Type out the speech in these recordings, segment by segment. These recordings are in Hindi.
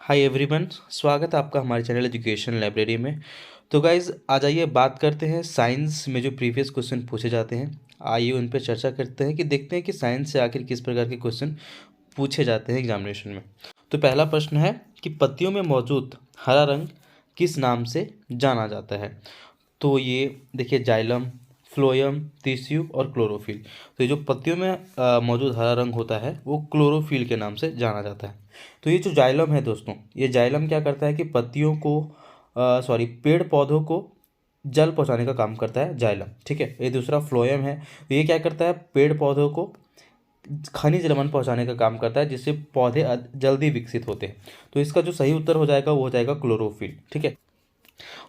हाय एवरीवन, स्वागत है आपका हमारे चैनल एजुकेशन लाइब्रेरी में। तो गाइज़ आ जाइए बात करते हैं साइंस में जो प्रीवियस क्वेश्चन पूछे जाते हैं। आइए उन पर चर्चा करते हैं कि देखते हैं कि साइंस से आखिर किस प्रकार के क्वेश्चन पूछे जाते हैं एग्जामिनेशन में। तो पहला प्रश्न है कि पत्तियों में मौजूद हरा रंग किस नाम से जाना जाता है। तो ये देखिए जाइलम, फ्लोएम, टिश्यू और क्लोरोफिल। तो ये जो पत्तियों में मौजूद हरा रंग होता है वो क्लोरोफिल के नाम से जाना जाता है। तो ये जो जाइलम है दोस्तों, ये जाइलम क्या करता है कि पत्तियों को पेड़ पौधों को जल पहुंचाने का काम करता है जाइलम। ठीक है। ये दूसरा फ्लोएम है, तो ये क्या करता है, पेड़ पौधों को खनिज लवण पहुंचाने का काम करता है जिससे पौधे जल्दी विकसित होते हैं। तो इसका जो सही उत्तर हो जाएगा वो हो जाएगा क्लोरोफिल। ठीक है।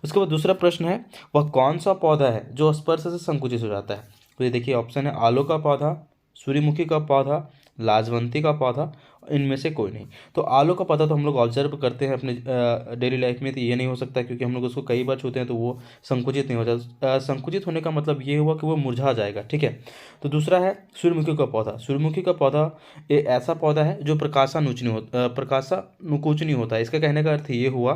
उसके बाद दूसरा प्रश्न है, वह कौन सा पौधा है जो स्पर्श से संकुचित हो जाता है। तो ये देखिए ऑप्शन है आलू का पौधा, सूर्यमुखी का पौधा, लाजवंती का पौधा, इनमें से कोई नहीं। तो आलू का पौधा तो हम लोग ऑब्जर्व करते हैं अपने डेली लाइफ में, तो ये नहीं हो सकता क्योंकि हम लोग उसको कई बार छूते हैं तो वो संकुचित नहीं हो जाता। संकुचित होने का मतलब ये हुआ कि वो मुरझा जाएगा। ठीक है। तो दूसरा है सूर्यमुखी का पौधा। सूर्यमुखी का पौधा ये ऐसा पौधा है जो प्रकाशानुकुचनी होता है। इसका कहने का अर्थ ये हुआ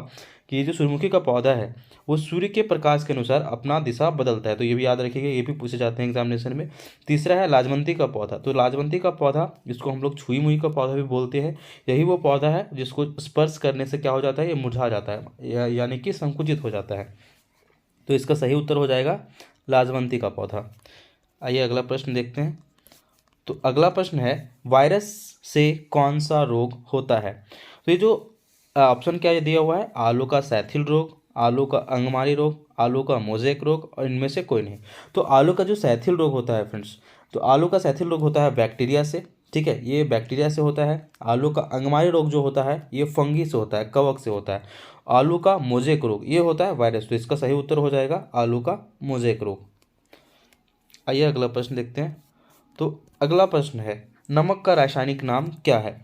कि ये जो सूर्यमुखी का पौधा है वो सूर्य के प्रकाश के अनुसार अपना दिशा बदलता है। तो ये भी याद रखिएगा, ये भी पूछे जाते हैं एग्जामिनेशन में। तीसरा है लाजवंती का पौधा। तो लाजवंती का पौधा, जिसको हम लोग छुई मुई का पौधा भी बोलते हैं, यही वो पौधा है जिसको स्पर्श करने से क्या हो जाता है, ये मुरझा जाता है यानी कि संकुचित हो जाता है। तो इसका सही उत्तर हो जाएगा लाजवंती का पौधा। आइए अगला प्रश्न देखते हैं। तो अगला प्रश्न है, वायरस से कौन सा रोग होता है। तो ये जो ऑप्शन क्या दिया हुआ है, आलू का सैथिल रोग, आलू का अंगमारी रोग, आलू का मोजेक रोग और इनमें से कोई नहीं। तो आलू का जो सैथिल रोग होता है फ्रेंड्स, तो आलू का सैथिल रोग होता है बैक्टीरिया से। ठीक है, ये बैक्टीरिया से होता है। आलू का अंगमारी रोग जो होता है ये फंगी से होता है, कवक से होता है। आलू का मोजेक रोग ये होता है वायरस। तो इसका सही उत्तर हो जाएगा आलू का मोजेक रोग। आइए अगला प्रश्न देखते हैं। तो अगला प्रश्न है, नमक का रासायनिक नाम क्या है।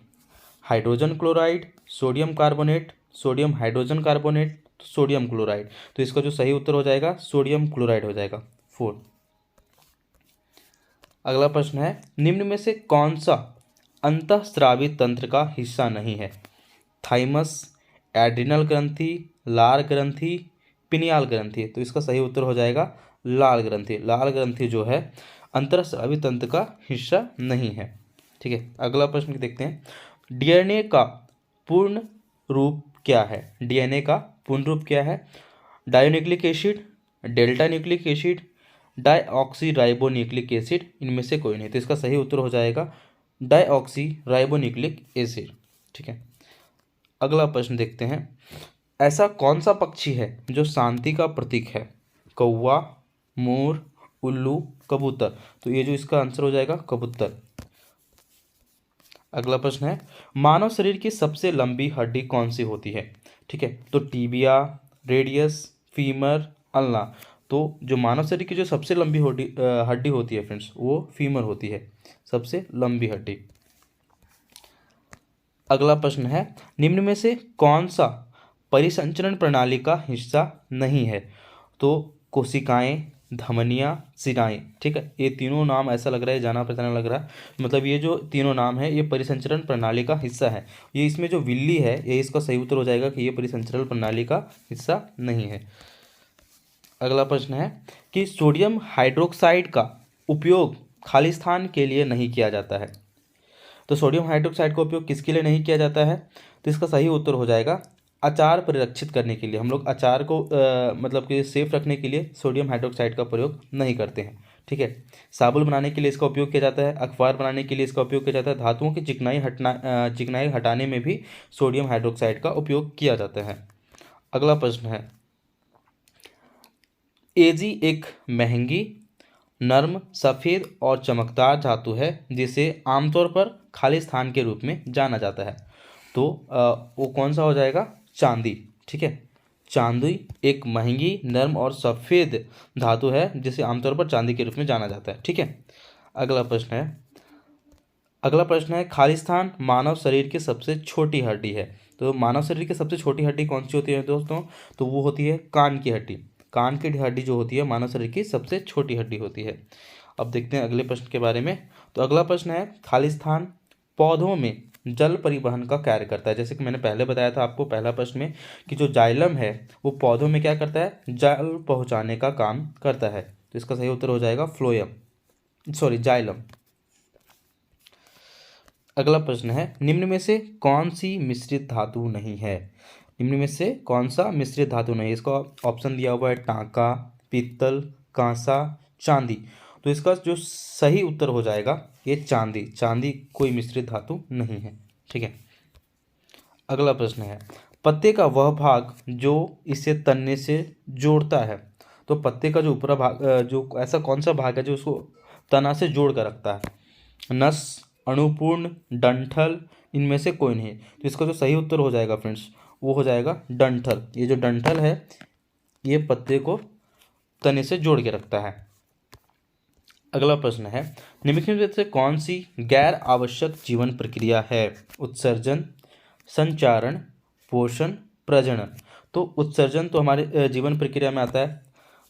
Hydrogen chloride, sodium carbonate, sodium hydrogen carbonate, sodium chloride. तो इसका जो सही उत्तर हो जाएगा सोडियम क्लोराइड हो जाएगा 4। अगला प्रश्न है, निम्न में से कौन सा अंतःस्रावी तंत्र का हिस्सा नहीं है। थाइमस, एड्रिनल ग्रंथि, लार ग्रंथि, पिनियाल ग्रंथि। तो इसका सही उत्तर हो जाएगा लाल ग्रंथि। लाल ग्रंथि जो है अंतःस्रावी तंत्र का हिस्सा नहीं है। ठीक है। अगला प्रश्न देखते हैं, डीएनए का पूर्ण रूप क्या है। डीएनए का पूर्ण रूप क्या है। Dionucleic acid, delta nucleic acid, deoxyribonucleic acid, इनमें से कोई नहीं। तो इसका सही उत्तर हो जाएगा डाईऑक्सी राइबोन्यूक्लिक एसिड। ठीक है। अगला प्रश्न देखते हैं, ऐसा कौन सा पक्षी है जो शांति का प्रतीक है। कौवा, मोर, उल्लू, कबूतर। तो ये जो इसका आंसर हो जाएगा कबूतर। अगला प्रश्न है, मानव शरीर की सबसे लंबी हड्डी कौन सी होती है। ठीक है। तो टीबिया, रेडियस, फीमर, अल्ना। तो जो मानव शरीर की जो सबसे लंबी हड्डी होती है फ्रेंड्स, वो फीमर होती है, सबसे लंबी हड्डी। अगला प्रश्न है, निम्न में से कौन सा परिसंचरण प्रणाली का हिस्सा नहीं है। तो कोशिकाएं, धमनियां, सिराएं। ठीक है। ये तीनों नाम ऐसा लग रहा है जाना पहचाना लग रहा है, मतलब ये जो तीनों नाम है ये परिसंचरण प्रणाली का हिस्सा है। ये इसमें जो विल्ली है ये इसका सही उत्तर हो जाएगा कि ये परिसंचरण प्रणाली का हिस्सा नहीं है। अगला प्रश्न है कि सोडियम हाइड्रोक्साइड का उपयोग खाली स्थान के लिए नहीं किया जाता है। तो सोडियम हाइड्रोक्साइड का उपयोग किसके लिए नहीं किया जाता है। तो इसका सही उत्तर हो जाएगा अचार परिरक्षित करने के लिए। हम लोग अचार को मतलब कि सेफ रखने के लिए सोडियम हाइड्रोक्साइड का प्रयोग नहीं करते हैं। ठीक है। साबुन बनाने के लिए इसका उपयोग किया जाता है, अखबार बनाने के लिए इसका उपयोग किया जाता है, धातुओं की चिकनाई हटाने में भी सोडियम हाइड्रोक्साइड का उपयोग किया जाता है। अगला प्रश्न है, एजी एक महंगी, नर्म, सफ़ेद और चमकदार धातु है जिसे आमतौर पर खाली स्थान के रूप में जाना जाता है। तो वो कौन सा हो जाएगा, चांदी। ठीक है। चांदी एक महंगी, नर्म और सफ़ेद धातु है जिसे आमतौर पर चांदी के रूप में जाना जाता है। ठीक है। अगला प्रश्न है खाली स्थान मानव शरीर की सबसे छोटी हड्डी है। तो मानव शरीर की सबसे छोटी हड्डी कौन सी होती है दोस्तों, तो वो होती है कान की हड्डी। कान की हड्डी जो होती है मानव शरीर की सबसे छोटी हड्डी होती है। अब देखते हैं अगले प्रश्न के बारे में। तो अगला प्रश्न है, खाली स्थान पौधों में जल परिवहन का कार्य करता है। जैसे कि मैंने पहले बताया था आपको पहला प्रश्न में कि जो जाइलम है वो पौधों में क्या करता है, जल पहुंचाने का काम करता है। तो इसका सही उत्तर हो जाएगा फ्लोएम, सॉरी जाइलम। अगला प्रश्न है, निम्न में से कौन सी मिश्रित धातु नहीं है। निम्न में से कौन सा मिश्रित धातु नहीं है। इसका ऑप्शन दिया हुआ है टांका, पीतल, कांसा, चांदी। तो इसका जो सही उत्तर हो जाएगा ये चांदी। चांदी कोई मिश्रित धातु नहीं है। ठीक है। अगला प्रश्न है, पत्ते का वह भाग जो इसे तने से जोड़ता है। तो पत्ते का जो ऊपरी भाग, जो ऐसा कौन सा भाग है जो उसको तना से जोड़ कर रखता है। नस, अणुपूर्ण, डंठल, इनमें से कोई नहीं। तो इसका जो सही उत्तर हो जाएगा फ्रेंड्स वो हो जाएगा डंठल। ये जो डंठल है ये पत्ते को तने से जोड़ के रखता है। अगला प्रश्न है, निम्नलिखित में से कौन सी गैर आवश्यक जीवन प्रक्रिया है। उत्सर्जन, संचारण, पोषण, प्रजनन। तो उत्सर्जन तो हमारे जीवन प्रक्रिया में आता है,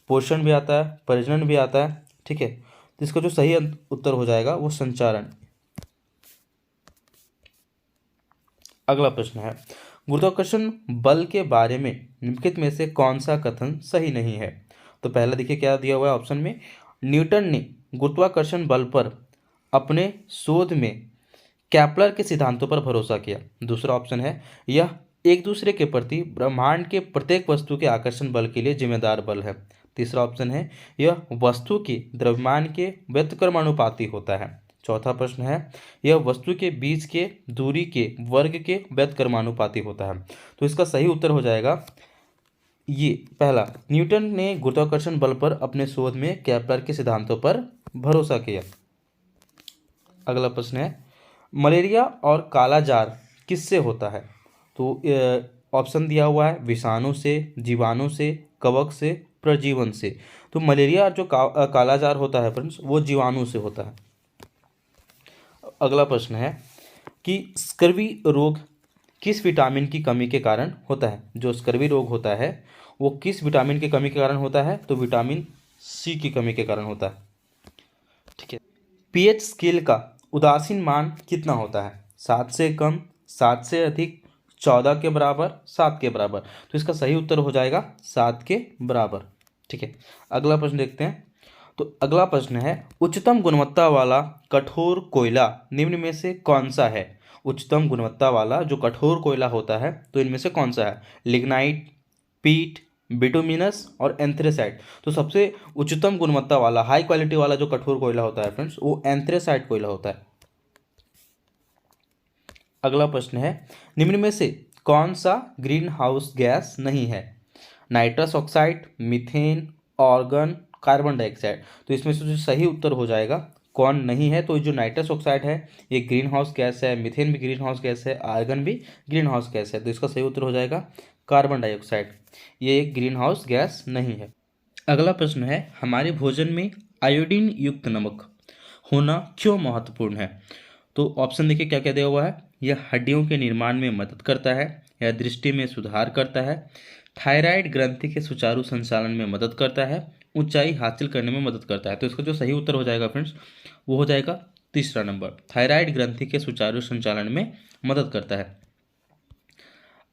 पोषण भी आता है, प्रजनन भी आता है। ठीक है। तो इसका जो सही उत्तर हो जाएगा वो संचारण। अगला प्रश्न है, गुरुत्वाकर्षण बल के बारे में निम्नलिखित में से कौन सा कथन सही नहीं है। तो पहला देखिए क्या दिया हुआ है ऑप्शन में, न्यूटन ने गुरुत्वाकर्षण बल पर अपने शोध में केपलर के सिद्धांतों पर भरोसा किया। दूसरा ऑप्शन है, यह एक दूसरे के प्रति ब्रह्मांड के प्रत्येक वस्तु के आकर्षण बल के लिए जिम्मेदार बल है। तीसरा ऑप्शन है, यह वस्तु के द्रव्यमान के व्युत्क्रमानुपाती होता है। चौथा प्रश्न है, यह वस्तु के बीच के दूरी के वर्ग के व्युत्क्रमानुपाती होता है। तो इसका सही उत्तर हो जाएगा ये पहला, न्यूटन ने गुरुत्वाकर्षण बल पर अपने शोध में केपलर के सिद्धांतों पर भरोसा किया। अगला प्रश्न है, मलेरिया और कालाजार किससे होता है। तो ऑप्शन दिया हुआ है, विषाणु से, जीवाणु से, कवक से, प्रजीवन से। तो मलेरिया जो कालाजार होता है फ्रेंड्स वो जीवाणु से होता है। अगला प्रश्न है कि स्कर्वी रोग किस विटामिन की कमी के कारण होता है। जो स्कर्वी रोग होता है वो किस विटामिन की कमी के कारण होता है। तो विटामिन सी की कमी के कारण होता है। ठीक है। पीएच स्केल का उदासीन मान कितना होता है। 7 से कम, 7 से अधिक, 14 के बराबर, 7 के बराबर। तो इसका सही उत्तर हो जाएगा 7 के बराबर। ठीक है। अगला प्रश्न देखते हैं। तो अगला प्रश्न है, उच्चतम गुणवत्ता वाला कठोर कोयला निम्न में से कौन सा है। उच्चतम गुणवत्ता वाला जो कठोर कोयला होता है तो इनमें से कौन सा है। लिग्नाइट, पीट, बिटुमिनस और एंथ्रेसाइट। तो सबसे उच्चतम गुणवत्ता वाला हाई क्वालिटी वाला जो कठोर कोयला होता है फ्रेंड्स वो एंथ्रेसाइट कोयला होता है। अगला प्रश्न है, निम्न में से कौन सा ग्रीन हाउस गैस नहीं है। Nitrous oxide, methane, organ, carbon dioxide. तो इसमें से जो सही उत्तर हो जाएगा कौन नहीं है। तो जो नाइट्रस ऑक्साइड है ये ग्रीन हाउस गैस है, मीथेन भी ग्रीन हाउस गैस है, आर्गन भी ग्रीन हाउस गैस है। तो इसका सही उत्तर हो जाएगा कार्बन डाइऑक्साइड। ये एक ग्रीन हाउस गैस नहीं है। अगला प्रश्न है, हमारे भोजन में आयोडीन युक्त नमक होना क्यों महत्वपूर्ण है। तो ऑप्शन देखिए क्या क्या दिया हुआ है। यह हड्डियों के निर्माण में मदद करता है, यह दृष्टि में सुधार करता है, थायराइड ग्रंथि के सुचारू संचालन में मदद करता है, ऊंचाई हासिल करने में मदद करता है। तो इसका जो सही उत्तर हो जाएगा फ्रेंड्स वो हो जाएगा तीसरा नंबर, थायराइड ग्रंथि के सुचारू संचालन में मदद करता है।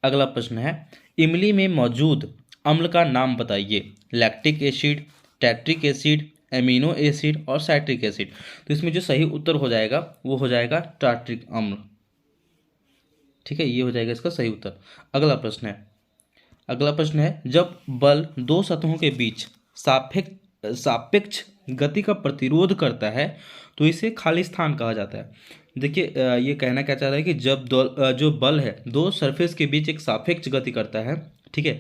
अगला प्रश्न है, इमली में मौजूद अम्ल का नाम बताइए। Lactic acid, tartaric acid, amino acid और साइट्रिक एसिड। तो इसमें जो सही उत्तर हो जाएगा वो हो जाएगा टार्ट्रिक अम्ल। ठीक है, ये हो जाएगा इसका सही उत्तर। अगला प्रश्न है, जब बल दो सतहों के बीच सापेक्ष गति का प्रतिरोध करता है तो इसे खाली स्थान कहा जाता है। देखिए ये कहना क्या चाह रहा है कि जब जो बल है दो सरफेस के बीच एक सापेक्ष गति करता है, ठीक है,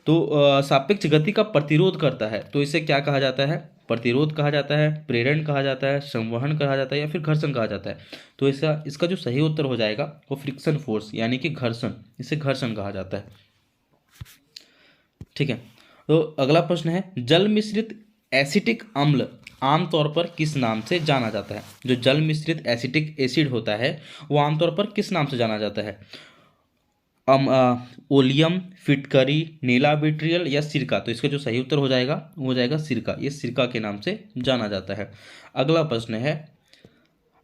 तो सापेक्ष गति का प्रतिरोध करता है तो इसे क्या कहा जाता है। प्रतिरोध कहा जाता है, प्रेरण कहा जाता है, संवहन कहा जाता है या फिर घर्षण कहा जाता है। तो इसका जो सही उत्तर हो जाएगा वो फ्रिक्शन फोर्स यानी कि घर्षण, इसे घर्षण कहा जाता है। ठीक है। तो अगला प्रश्न है, जल मिश्रित एसिटिक अम्ल आमतौर पर किस नाम से जाना जाता है। जो जल मिश्रित एसिटिक एसिड होता है वो आमतौर पर किस नाम से जाना जाता है। ओलियम, फिटकरी, नीला विट्रियल या सिरका। तो इसका जो सही उत्तर हो जाएगा वो हो जाएगा सिरका। ये सिरका के नाम से जाना जाता है। अगला प्रश्न है,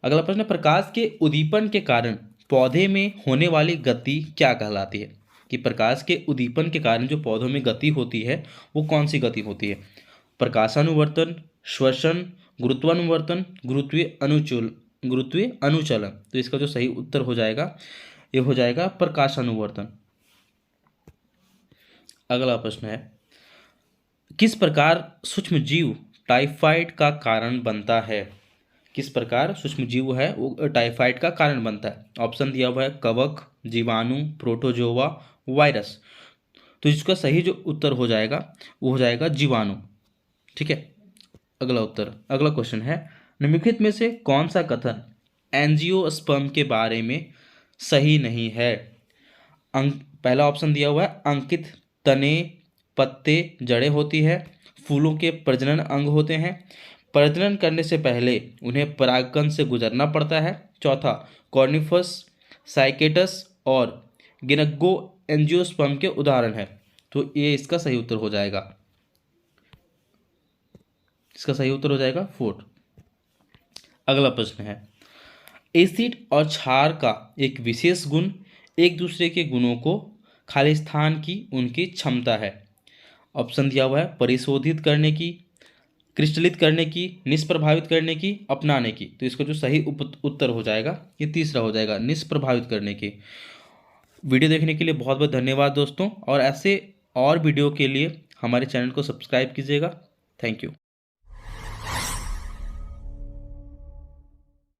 प्रकाश के उद्दीपन के कारण पौधे में होने वाली गति क्या कहलाती है? कि प्रकाश के उद्दीपन के कारण जो पौधों में गति होती है वो कौन सी गति होती है? प्रकाशानुवर्तन, श्वसन, गुरुत्वानुवर्तन, गुरुत्वीय अनुचलन। तो इसका जो सही उत्तर हो जाएगा ये हो जाएगा प्रकाशानुवर्तन। अगला प्रश्न है, किस प्रकार सूक्ष्म जीव टाइफाइड का कारण बनता है? किस प्रकार सूक्ष्म जीव है वो टाइफाइड का कारण बनता है? ऑप्शन दिया हुआ है कवक, जीवाणु, प्रोटोजोआ, वायरस। तो इसका सही जो उत्तर हो जाएगा वो हो जाएगा जीवाणु। ठीक है। अगला क्वेश्चन है, निम्नलिखित में से कौन सा कथन एंजियोस्पर्म के बारे में सही नहीं है? पहला ऑप्शन दिया हुआ है अंकित तने, पत्ते, जड़ें होती है, फूलों के प्रजनन अंग होते हैं, प्रजनन करने से पहले उन्हें परागकण से गुजरना पड़ता है। चौथा, कॉर्निफस, साइकेटस और गिनग्गो एंजियोस्पर्म के उदाहरण है। तो ये इसका सही उत्तर हो जाएगा। इसका सही उत्तर हो जाएगा 4। अगला प्रश्न है, एसिड और क्षार का एक विशेष गुण एक दूसरे के गुणों को खालिस्तान की उनकी क्षमता है। ऑप्शन दिया हुआ है परिशोधित करने की, क्रिस्टलित करने की, निष्प्रभावित करने की, अपनाने की। तो इसका जो सही उत्तर हो जाएगा ये तीसरा हो जाएगा, निष्प्रभावित करने की। वीडियो देखने के लिए बहुत बहुत धन्यवाद दोस्तों, और ऐसे और वीडियो के लिए हमारे चैनल को सब्सक्राइब कीजिएगा। Thank you.